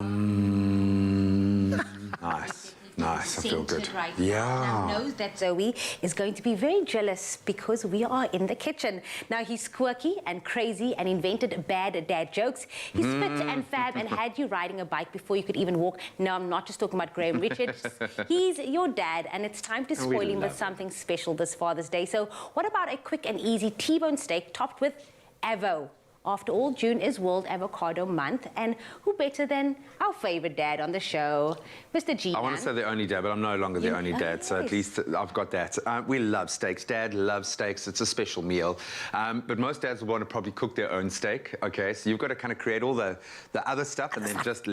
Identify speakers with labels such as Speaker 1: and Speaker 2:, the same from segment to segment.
Speaker 1: Nice. Nice, I feel good.
Speaker 2: Right
Speaker 1: yeah.
Speaker 2: Now. And I know that Zoe is going to be very jealous because we are in the kitchen. Now, he's quirky and crazy and invented bad dad jokes. He's fit and fab and had you riding a bike before you could even walk. No, I'm not just talking about Graham Richards. He's your dad, and it's time to spoil him with something special this Father's Day. So what about a quick and easy T-bone steak topped with AVO? After all, June is World Avocado Month, and who better than our favorite dad on the show, Mr. G.
Speaker 1: I want to say the only dad, but I'm no longer the only dad, so at least I've got that. We love steaks. Dad loves steaks. It's a special meal. But most dads will want to probably cook their own steak, okay? So you've got to kind of create all the other stuff and then just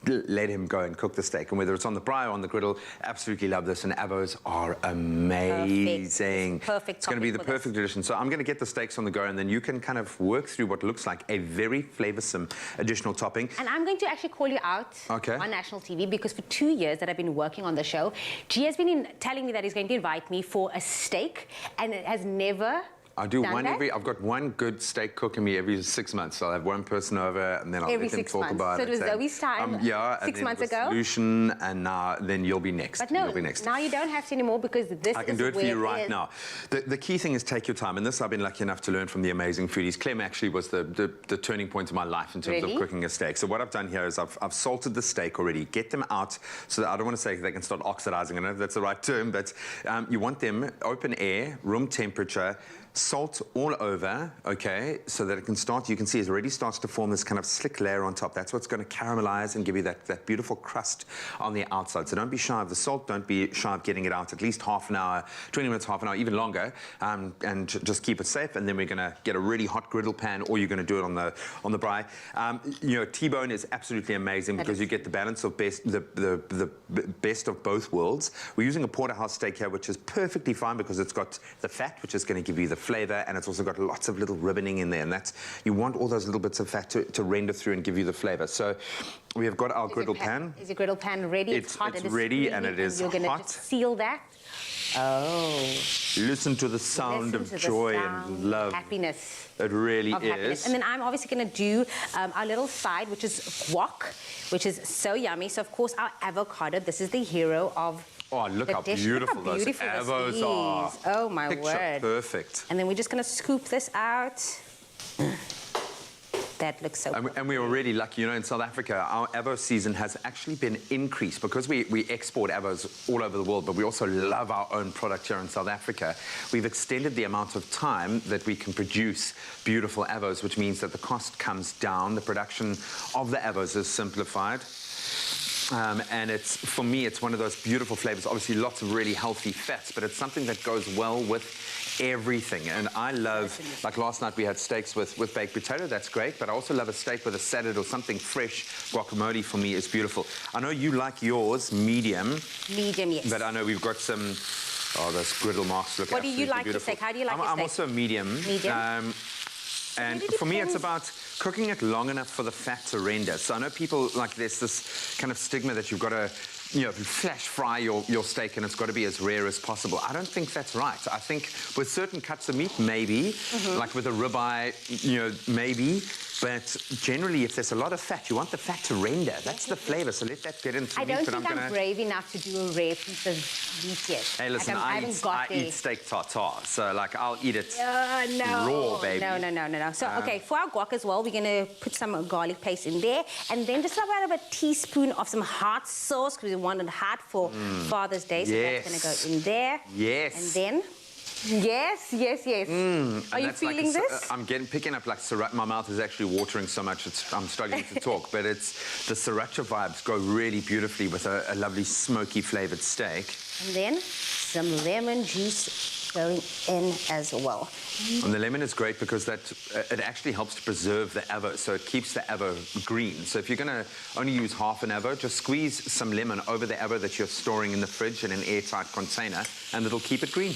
Speaker 1: let him go and cook the steak. And whether it's on the braai or on the griddle, absolutely love this. And avos are amazing.
Speaker 2: Perfect.
Speaker 1: It's going to be the perfect addition. So I'm going to get the steaks on the go, and then you can kind of work through what looks like a very flavoursome additional topping.
Speaker 2: And I'm going to actually call you out on national TV because for 2 years that I've been working on the show, G has been telling me that he's going to invite me for a steak, and it has never...
Speaker 1: I've got one good steak cook in me every 6 months. So I'll have one person over, and then I'll let them talk about it.
Speaker 2: So it was Zoe's time 6 months ago?
Speaker 1: Solution, and then you'll be next.
Speaker 2: But no,
Speaker 1: you'll be next.
Speaker 2: Now you don't have to anymore because this
Speaker 1: I can do it for you right now. The key thing is take your time, and this I've been lucky enough to learn from the amazing foodies. Clem actually was the turning point of my life in terms of cooking a steak. So what I've done here is I've salted the steak already. Get them out so that I don't want to say they can start oxidizing. I don't know if that's the right term, but you want them open air, room temperature, salt all over, okay, so that it can start, you can see it already starts to form this kind of slick layer on top. That's what's going to caramelize and give you that beautiful crust on the outside. So don't be shy of the salt, don't be shy of getting it out at least half an hour, 20 minutes, half an hour, even longer, and just keep it safe. And then we're going to get a really hot griddle pan, or you're going to do it on the braai. You know, T-bone is absolutely amazing because you get the balance of the best of both worlds. We're using a porterhouse steak here, which is perfectly fine because it's got the fat, which is going to give you the flavor, and it's also got lots of little ribboning in there, and that's, you want all those little bits of fat to render through and give you the flavor. So we have got our griddle pan.
Speaker 2: Is your griddle pan ready?
Speaker 1: It's hot. It's ready, and it is hot. You're going to just
Speaker 2: seal that. Oh.
Speaker 1: Listen to the sound of joy and love.
Speaker 2: Happiness.
Speaker 1: It really is.
Speaker 2: And then I'm obviously going to do our little side, which is guac, which is so yummy. So, of course, our avocado. This is the hero of
Speaker 1: Oh, look how beautiful those avos are.
Speaker 2: Oh, my word.
Speaker 1: Perfect.
Speaker 2: And then we're just going to scoop this out. That looks so
Speaker 1: And we're already lucky, you know, in South Africa, our avo season has actually been increased because we export avos all over the world, but we also love our own product here in South Africa. We've extended the amount of time that we can produce beautiful avos, which means that the cost comes down. The production of the avos is simplified. And it's, for me, it's one of those beautiful flavors. Obviously, lots of really healthy fats, but it's something that goes well with everything. And I love, like last night we had steaks with baked potato. That's great. But I also love a steak with a salad or something fresh. Guacamole for me is beautiful. I know you like yours medium.
Speaker 2: Medium, yes.
Speaker 1: But I know we've got some, oh, those griddle marks look absolutely beautiful.
Speaker 2: What do you like your steak? How do you like your steak?
Speaker 1: I'm also medium.
Speaker 2: Medium?
Speaker 1: And for me, it's about cooking it long enough for the fat to render. So I know people, like, there's this kind of stigma that you've got to, you know, flash fry your steak and it's got to be as rare as possible. I don't think that's right. I think with certain cuts of meat, maybe, like with a ribeye, you know, maybe. But generally, if there's a lot of fat, you want the fat to render. That's the flavor, so let that get into meat.
Speaker 2: I don't think I'm brave enough to do a rare piece of meat yet.
Speaker 1: Hey, listen, I eat steak tartare, so, like, I'll eat it raw, baby.
Speaker 2: No. So, okay, for our guac as well, we're going to put some garlic paste in there, and then just about a teaspoon of some hot sauce, because we want it hot for Father's Day, so that's going to go in there.
Speaker 1: Yes.
Speaker 2: And then... Yes. Are you feeling this?
Speaker 1: I'm picking up like sriracha. My mouth is actually watering so much I'm struggling to talk. But it's the sriracha vibes go really beautifully with a lovely smoky flavored steak.
Speaker 2: And then some lemon juice going in as well.
Speaker 1: And the lemon is great because it actually helps to preserve the avo, so it keeps the avo green. So if you're going to only use half an avo, just squeeze some lemon over the avo that you're storing in the fridge in an airtight container, and it'll keep it green.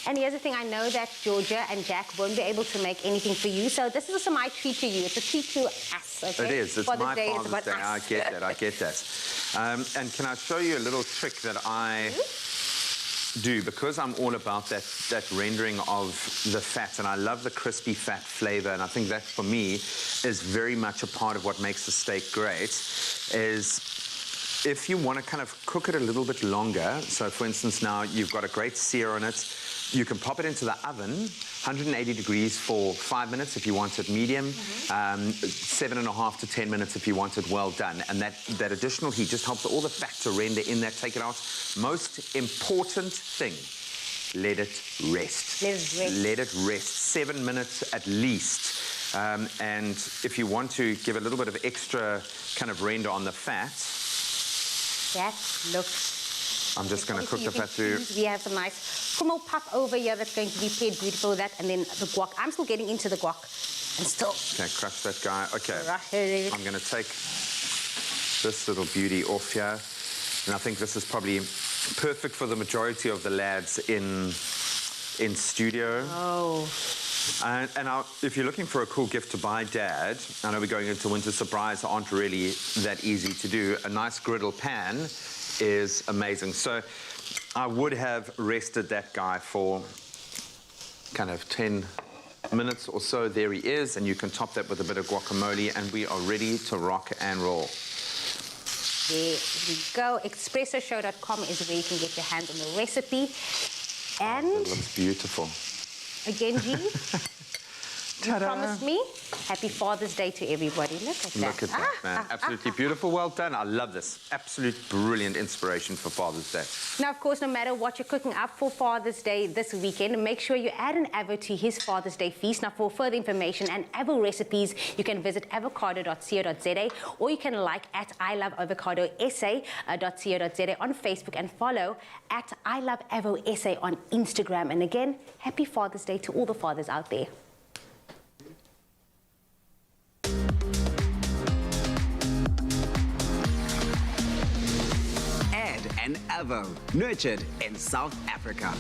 Speaker 2: And here's the thing, I know that Georgia and Jack won't be able to make anything for you, so this is also my treat to you. It's a treat to us, okay?
Speaker 1: It is. It's my Father's Day.
Speaker 2: I
Speaker 1: get that. And can I show you a little trick that I do, because I'm all about that rendering of the fat, and I love the crispy fat flavor, and I think that for me is very much a part of what makes the steak great, is if you want to kind of cook it a little bit longer, so for instance now you've got a great sear on it, you can pop it into the oven, 180 degrees for 5 minutes if you want it medium, 7.5 to 10 minutes if you want it well done. And that additional heat just helps all the fat to render in there, take it out. Most important thing, let it rest.
Speaker 2: Let it rest.
Speaker 1: Let it rest, 7 minutes at least. And if you want to give a little bit of extra kind of render on the fat,
Speaker 2: that looks...
Speaker 1: I'm just going to cook the fat through.
Speaker 2: We have some nice kummel puff over here that's going to be paired beautiful with that, and then the guac. I'm still getting into the guac. And still...
Speaker 1: Okay, crush that guy. Okay,
Speaker 2: right.
Speaker 1: I'm going to take this little beauty off here, and I think this is probably perfect for the majority of the lads in studio.
Speaker 2: Oh.
Speaker 1: And if you're looking for a cool gift to buy Dad, I know we're going into winter, surprise aren't really that easy to do. A nice griddle pan is amazing. So I would have rested that guy for kind of 10 minutes or so. There he is, and you can top that with a bit of guacamole, and we are ready to rock and roll.
Speaker 2: There we go. ExpressoShow.com is where you can get your hands on the recipe. And
Speaker 1: It looks beautiful.
Speaker 2: again, G, you promised me Happy Father's Day to everybody. Look at that.
Speaker 1: Look at that, man. Absolutely beautiful. Well done. I love this. Absolute brilliant inspiration for Father's Day.
Speaker 2: Now, of course, no matter what you're cooking up for Father's Day this weekend, make sure you add an AVO to his Father's Day feast. Now, for further information and AVO recipes, you can visit avocado.co.za, or you can like at iloveavocadosa.co.za on Facebook, and follow at iloveavosa on Instagram. And again, happy Father's Day to all the fathers out there.
Speaker 3: An AVO, nurtured in South Africa.